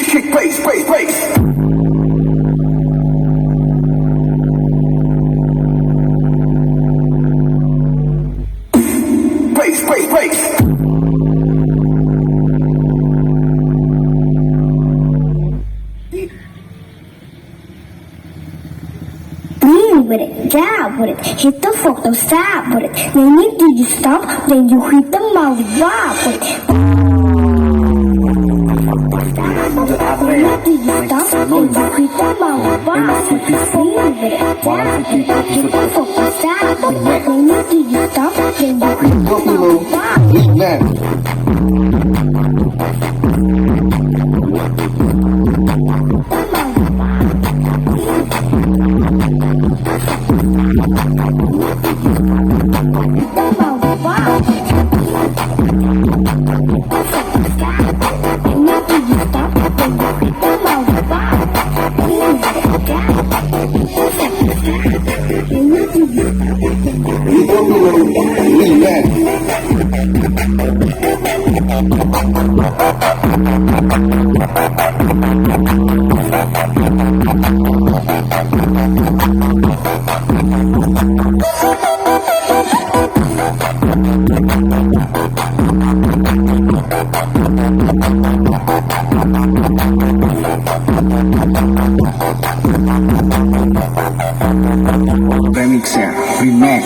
Kick, bass. Bass. Lean with it, jab with it, hit the fork, don't stop with it. Then you do you stop, then you hit the mouth, wop with it. Then you do you stop, then you hit the mouth, wop with it. Lean with it, jab with it, hit the fork, don't stop with it. Then you do you stop, then you hit the mouth, wop with it. Remix ya, remix.